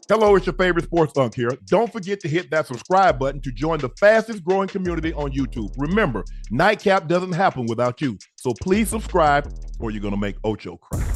Hello, it's your favorite sports thunk here. Don't forget to hit that subscribe button to join the fastest growing community on YouTube. Remember, Nightcap doesn't happen without you. So please subscribe or you're going to make Ocho cry.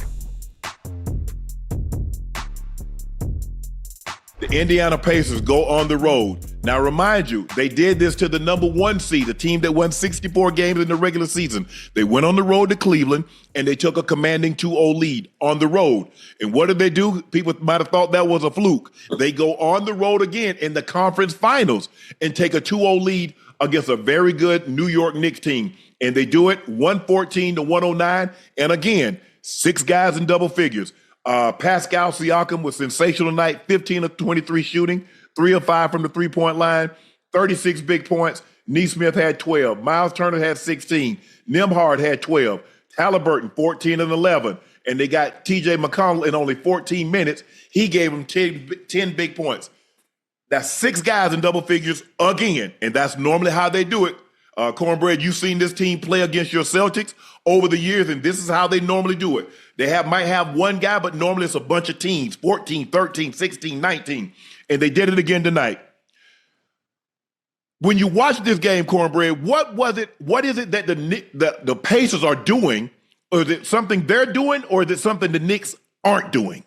The Indiana Pacers go on the road. Now, remind you, they did this to the number 1 seed, a team that won 64 games in the regular season. They went on the road to Cleveland, and they took a commanding 2-0 lead on the road. And what did they do? People might have thought that was a fluke. They go on the road again in the conference finals and take a 2-0 lead against a very good New York Knicks team. And they do it 114-109. And again, 6 guys in double figures. Pascal Siakam was sensational tonight, 15 of 23 shooting, 3 of 5 from the three-point line, 36 big points. Neesmith had 12. Miles Turner had 16. Nembhard had 12. Halliburton, 14 and 11. And they got T.J. McConnell in only 14 minutes. He gave them 10 big points. That's 6 guys in double figures again, and that's normally how they do it. Cornbread, you've seen this team play against your Celtics over the years, and this is how they normally do it. They might have one guy, but normally it's a bunch of teams, 14, 13, 16, 19, and they did it again tonight. When you watch this game, Cornbread, what is it that the Pacers are doing, or is it something they're doing, or is it something the Knicks aren't doing?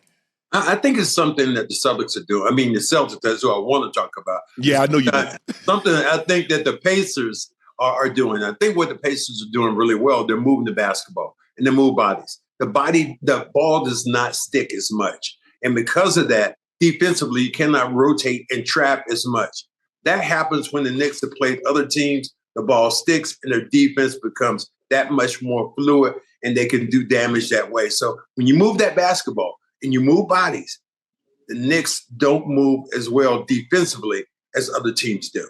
I think it's something that the Celtics are doing. I mean, the Celtics, that's who I want to talk about. Yeah, I know you do. Something I think that the Pacers are doing. I think what the Pacers are doing really well, they're moving the basketball and they move bodies. The ball does not stick as much. And because of that, defensively, you cannot rotate and trap as much. That happens when the Knicks have played other teams. The ball sticks and their defense becomes that much more fluid and they can do damage that way. So when you move that basketball and you move bodies, the Knicks don't move as well defensively as other teams do.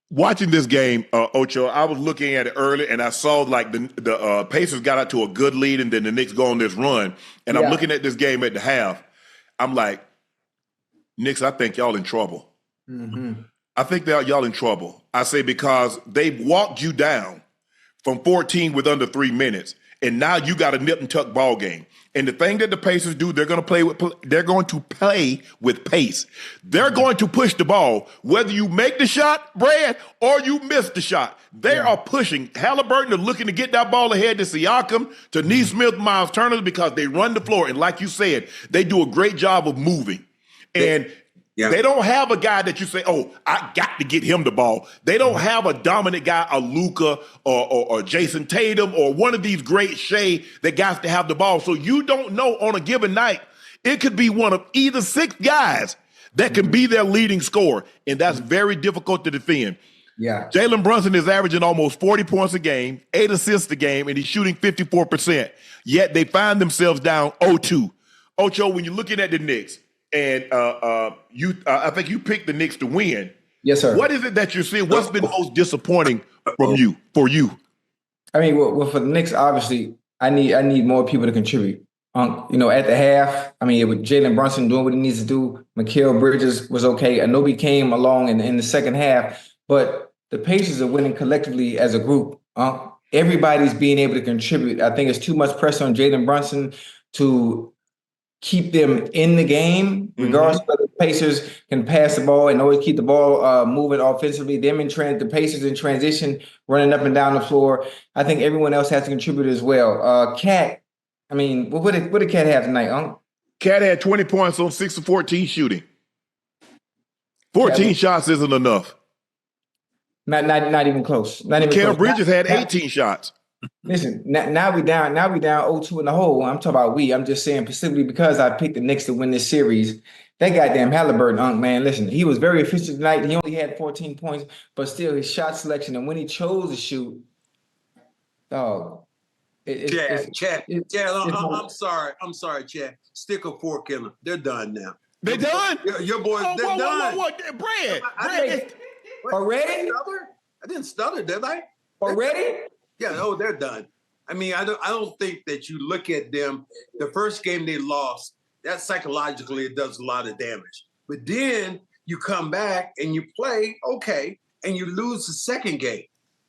Watching this game, Ocho, I was looking at it early, and I saw like the Pacers got out to a good lead, and then the Knicks go on this run. And I'm looking at this game at the half. I'm like, Knicks, I think y'all in trouble. Mm-hmm. I think that y'all in trouble. I say because they've walked you down from 14 with under 3 minutes, and now you got a nip and tuck ball game. And the thing that the Pacers do, they're going to play with pace. They're going to push the ball, whether you make the shot, Brad, or you miss the shot. They are pushing. Halliburton are looking to get that ball ahead to Siakam, to Neesmith, Miles Turner, because they run the floor. And like you said, they do a great job of moving. And they don't have a guy that you say, oh, I got to get him the ball. They don't have a dominant guy, a Luka or Jason Tatum or one of these great Shea that got to have the ball. So you don't know on a given night, it could be one of either 6 guys that can be their leading scorer, and that's very difficult to defend. Yeah, Jalen Brunson is averaging almost 40 points a game, 8 assists a game, and he's shooting 54%. Yet they find themselves down 0-2. Ocho, when you're looking at the Knicks, and I think you picked the Knicks to win. Yes, sir. What is it that you're seeing? What's been most disappointing for you? I mean, well, for the Knicks, obviously, I need more people to contribute. At the half, I mean, with Jalen Brunson doing what he needs to do, Mikal Bridges was okay. Anobi came along in the second half, but the Pacers are winning collectively as a group. Everybody's being able to contribute. I think it's too much pressure on Jalen Brunson to keep them in the game, regardless of whether the Pacers can pass the ball and always keep the ball moving offensively. The Pacers in transition, running up and down the floor. I think everyone else has to contribute as well. Cat, I mean, what did Cat have tonight, Cat had 20 points on 6 of 14 shooting. 14 shots isn't enough. Not even close. Not even Mikal close. Bridges had 18 shots. Listen, now we down 0-2 in the hole. I'm talking about I'm just saying specifically because I picked the Knicks to win this series. That goddamn Halliburton, man, listen, he was very efficient tonight. He only had 14 points, but still his shot selection and when he chose to shoot, dog. Chad, I'm sorry, Chad. Stick a fork in them. They're done now. They done? Your boys, they're done. Brad, already? I didn't stutter, did I? Already? Yeah, they're done. I mean, I don't think that you look at them, the first game they lost, that psychologically it does a lot of damage. But then you come back and you play, okay, and you lose the second game.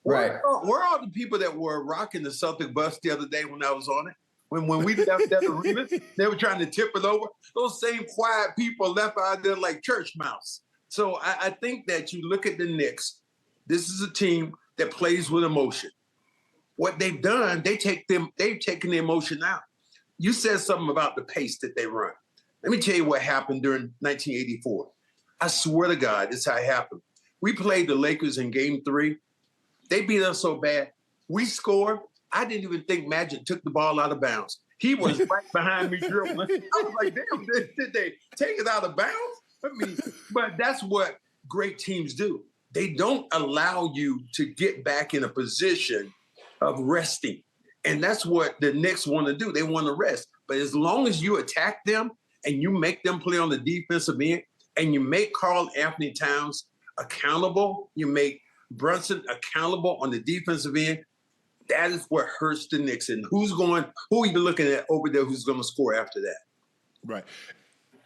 Right. Where are the people that were rocking the Celtic bus the other day when I was on it? When we left that arena, they were trying to tip it over. Those same quiet people left out there like church mouse. So I think that you look at the Knicks, this is a team that plays with emotion. What they've done, they've taken the emotion out. You said something about the pace that they run. Let me tell you what happened during 1984. I swear to God, this is how it happened. We played the Lakers in game 3. They beat us so bad. We scored. I didn't even think Magic took the ball out of bounds. He was right behind me dribbling. I was like, damn, did they take it out of bounds? I mean, but that's what great teams do. They don't allow you to get back in a position of resting. And that's what the Knicks want to do. They want to rest. But as long as you attack them and you make them play on the defensive end and you make Karl Anthony Towns accountable, you make Brunson accountable on the defensive end, that is what hurts the Knicks. And who are you looking at over there who's going to score after that? Right.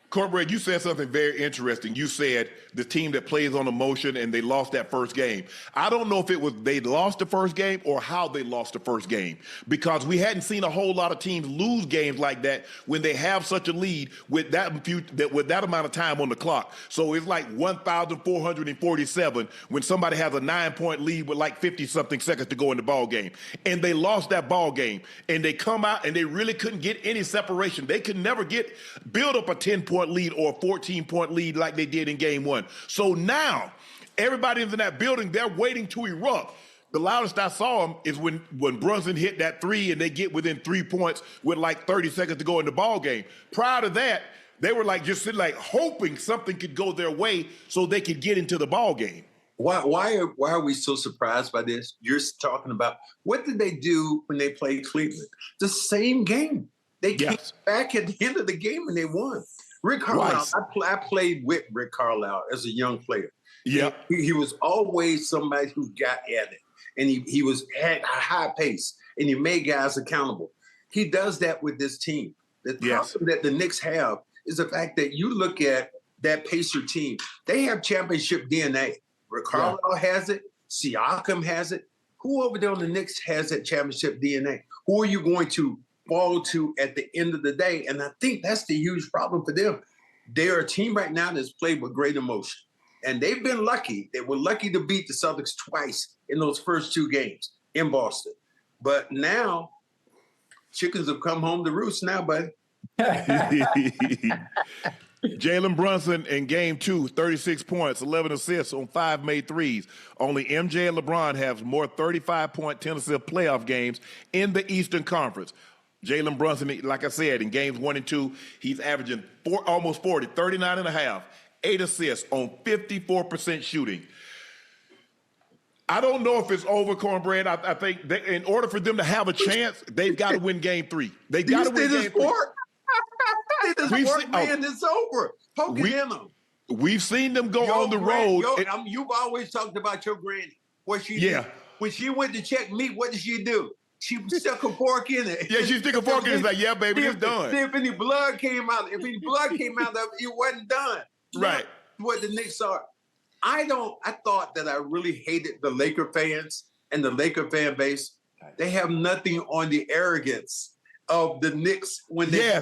Cornbread, you said something very interesting. You said the team that plays on emotion and they lost that first game. I don't know if it was they lost the first game or how they lost the first game, because we hadn't seen a whole lot of teams lose games like that when they have such a lead with that amount of time on the clock. So it's like 1,447 when somebody has a 9-point lead with like 50-something seconds to go in the ball game. And they lost that ball game. And they come out and they really couldn't get any separation. They could never build up a 10-point lead or a 14-point lead like they did in game 1. So now everybody in that building, they're waiting to erupt. The loudest I saw them is when Brunson hit that 3 and they get within 3 points with like 30 seconds to go in the ball game. Prior to that, they were like just sitting like hoping something could go their way so they could get into the ball game. Why are we so surprised by this? You're talking about what did they do when they played Cleveland? The same game. They came back at the end of the game and they won. Rick Carlisle, I played with Rick Carlisle as a young player. Yeah, he was always somebody who got at it, and he had a high pace, and he made guys accountable. He does that with this team. The problem that the Knicks have is the fact that you look at that Pacer team; they have championship DNA. Rick Carlisle has it. Siakam has it. Who over there on the Knicks has that championship DNA? Who are you going to fall to at the end of the day? And I think that's the huge problem for them. They're a team right now that's played with great emotion. And they've been lucky. They were lucky to beat the Celtics twice in those first 2 games in Boston. But now, chickens have come home to roost now, buddy. Jalen Brunson in game 2, 36 points, 11 assists on 5 made threes. Only MJ and LeBron have more 35-point, 10-assist playoff games in the Eastern Conference. Jalen Brunson, like I said, in games 1 and 2, he's averaging almost 40, 39 and a half, 8 assists on 54% shooting. I don't know if it's over, Cornbread. I think in order for them to have a chance, they've got to win game 3. They got to win game 3. It's over. Poke it in them. We've seen them go on the road. You've always talked about your granny. What she did. When she went to check meat, what did she do? She stuck a fork in it. Yeah, she stuck a fork in it. It's like, yeah, baby, it's done. If any blood came out, of it, it wasn't done. Right. That's what the Knicks are. I thought that I really hated the Laker fans and the Laker fan base. They have nothing on the arrogance of the Knicks when they